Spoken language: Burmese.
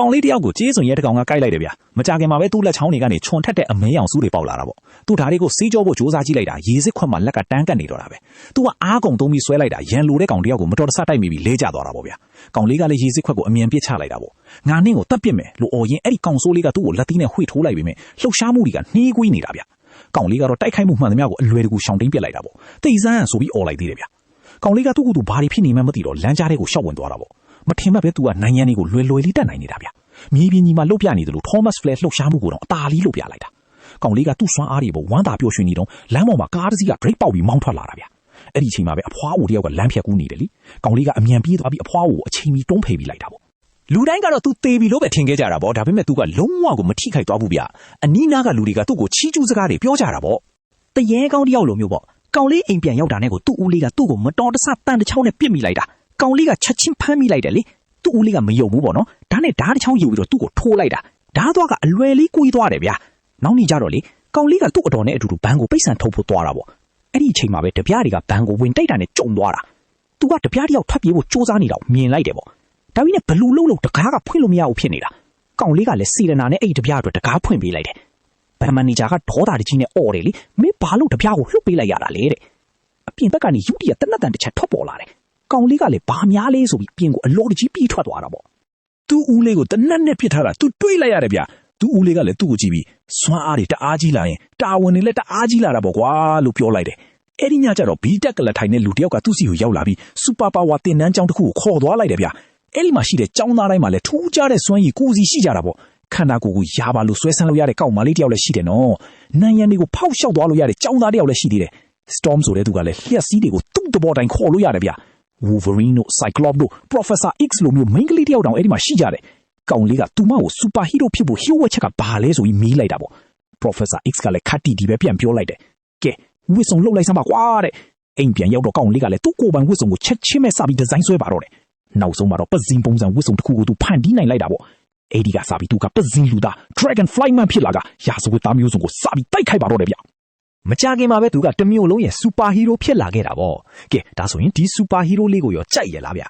ကောင်လေးတယောက်ကိုကျေးစွန်ရဲတကောင်ကကိုက်လိုက်တယ်ဗျမကြခင်မှာပဲသူ့လက်ချောင်းတွေကနေခြုံထက်တဲ့အမဲရောင်စုတွေပေါက်လာတာပေါ့သူဓာတွေကိုစေးကြောဖို့စူးစမ်းကြည့်လိုက်တာရေစစ်ခွက်မှာလက်ကတန်းကတ်နေတော့တာပဲသူကအားကုန်သုံးပြီးဆွဲလိုက်တာရန်လိုတဲ့ကောင်တယောက်ကိုမတော်တဆတိုက်မိပြီးလဲကျသွားတာပေါ့ဗျကောင်လေးကလည်းရေစစ်ခွက်ကိုအမြန်ပစ်ချလိုက်တာပေါ့ငါနှင်းကိုတက်ပစ်မယ်လို့အော်ရင်အဲ့ဒီကောင်ဆိုးလေးကသူ့ကိုလက်သီးနဲ့ဝှေ့ထိုးလိုက်ပြီးမြဲလှုပ်ရှားမှုတွေကနှီးကွေးနေတာဗျကောင်လေးကတော့တိုက်ခိုက်မှုမှန်သမျှကိုအလွယ်တကူရှောင်တိန်ပစ်လိုက်တာပေါ့တိတ်ဆန်းဆိုပြီးအော်လိုက်သေးတယ်ဗျကောင်လေးကသူ့ကိုယ်သူဘာတွေဖြစ်နေမှမသိတော့လမ်းကြားတွေကိုရှောက်ဝင်သွားတာပေါ့မထင်မှတ်ပဲသူကနိုင်ငံတွေကိုလွယ်လွယ်လေးတက်နိုင်နေတာဗျမြေပြင်ကြီးမှာလှုပ်ပြနေတယ်လို့ Thomas Flash လှုပ်ရှားမှုကိုတော့အသာလေးလှုပ်ပြလိုက်တာကောင်လေးကသူ့စွမ်းအားတွေပေါ်ဝမ်းသာပျော်ရွှင်နေတော့လမ်းပေါ်မှာကားတစ်စီးက brake ပေါက်ပြီးမောင်းထွက်လာတာဗျအဲ့ဒီအချိန်မှာပဲအဖွားအိုတယောက်ကလမ်းဖြတ်ကူးနေတယ်လေကောင်လေးကအမြန်ပြေးသွားပြီးအဖွားအိုကိုအချိန်မီတွန်းဖယ်ပြီးလိုက်တာပေါ့လူတိုင်းကတော့သူသေပြီလို့ပဲထင်ခဲ့ကြတာပေါ့ဒါပေမဲ့သူကလုံးဝကိုမထိခိုက်သွားဘူးဗျအနီးနားကလူတွေကသူ့ကိုချီးကျူးစကားတွေပြောကြတာပေါ့တရေကောင်းတယောက်လိုမျိုးပေါ့ကောင်လေးအိမ်ပြန်ရောက်တာနဲ့ကိုသူ့ဦးလေးကသူ့ကိုမတော်တဆတန်တစ်ချောင်းနဲ့ပြစ်မိလိုက်တာကောင်လေးကချက်ချင်းဖမ်းမိလိုက်တယ်လေသူ့ဦးလေးကမယုံဘူးပေါ့နော်ဒါနဲ့ဓာတ်တစ်ချောင်းယူပြီးတော့သူ့ကိုထိုးလိုက်တာဓာတ်သွားကအလွယ်လေးကိုကြီးသွားတယ်ဗျာနောက်နေ့ကျတော့လေကောင်လေးကသူ့အတော်နဲ့အတူတူဘန်ကိုပိတ်ဆန်ထုတ်ဖို့သွားတာပေါ့အဲ့ဒီအချိန်မှာပဲတပြားတွေကဘန်ကိုဝင်တိတ်တာနဲ့ကြုံသွားတာသူကတပြားတယောက်ထွက်ပြေးဖို့စူးစမ်းနေတာမြင်လိုက်တယ်ပေါ့ဒါပြီးနဲ့ဘလူးလုံးတကားကဖွင့်လို့မရဘူးဖြစ်နေတာကောင်လေးကလည်းစီရနာနဲ့အဲ့ဒီတပြားအတွက်တကားဖွင့်ပေးလိုက်တယ်ဘန်မန်နေဂျာကဒေါသတကြီးနဲ့အော်တယ်လေမင်းဘာလို့တပြားကိုလှုပ်ပေးလိုက်ရတာလဲတဲ့အပြင်ဘက်ကနေယူတီကတနတ်တန်တစ်ချက်ထွက်ပေါ်လာတယ်ကောင်လေးကလည်းဘာများလဲဆိုပြီးပြင်ကိုအလောတကြီးပြီးထွက်သွားတာပေါ့သူ့ဦးလေးကိုတနတ်နဲ့ပစ်ထားတာသူတွေးလိုက်ရတယ်ဗျသူ့ဦးလေးကလည်းသူ့ကိုကြည့်ပြီးစွမ်းအားတွေတအားကြီးလာရင်တာဝန်တွေလည်းတအားကြီးလာတာပေါ့ကွာလို့ပြောလိုက်တယ်အဲ့ဒီညကျတော့ဘီတက်ကလထိုင်တဲ့လူတယောက်ကသူ့စီကိုရောက်လာပြီးစူပါပါဝါတင်နန်းကျောင်းတစ်ခုကိုခေါ်သွားလိုက်တယ်ဗျအဲ့ဒီမှာရှိတဲ့ကျောင်းသားတိုင်းမှာလည်းထူးခြားတဲ့စွမ်းရည်ကိုယ်စီရှိကြတာပေါ့ခန္ဓာကိုယ်ကိုရာပါလို့ဆွဲဆန်းလို့ရတဲ့ကောက်မလေးတယောက်လည်းရှိတယ်နော်နန်းရံတွေကိုဖောက်လျှောက်သွားလို့ရတဲ့ကျောင်းသားတယောက်လည်းရှိသေးတယ် Storm ဆိုတဲ့သူကလည်းလျှက်စီးတွေကိုသူ့တဘောတိုင်းခေါ်လို့ရတယ်ဗျWolverine တို့ Cyclops တို့ Professor X လိုမျိုး main ကလေးတယောက်တောင်အဲ့ဒီမှာရှိကြတယ်။ကောင်လေးကသူမကို super hero ဖြစ်ဖို့ hero ဝက်ချက်ကဘာလဲဆိုပြီးမေးလိုက်တာပေါ့။ Professor X ကလည်းခတ်တီဒီပဲပြန်ပြောလိုက်တယ်။ကဲဝစ်စုံလှုပ်လိုက်စမ်းပါကွာတဲ့။အိမ်ပြန်ရောက်တော့ကောင်လေးကလည်းသူ့ကိုယ်ပိုင်ဝစ်စုံကိုချက်ချင်းပဲစပြီးဒီဇိုင်းဆွဲပါတော့တယ်။နောက်ဆုံးမှာတော့ပဇင်းပုံစံဝစ်စုံတစ်ခုကိုသူဖန်တီးနိုင်လိုက်တာပေါ့။အဲ့ဒီကစပြီးသူကပဇင်းလူသား Dragon Flyman ဖြစ်လာကရာဇဝတ်သားမျိုးစုံကိုစပြီးတိုက်ခိုက်ပါတော့တယ်ဗျ။မကြခင်မှာပဲသူကတမျိုးလုံးရဲ့စူပါဟီးရိုးဖြစ်လာခဲ့တာပေါ့ကဲဒါဆိုရင်ဒီစူပါဟီးရိုးလေးကိုရောကြိုက်ရလားဗျ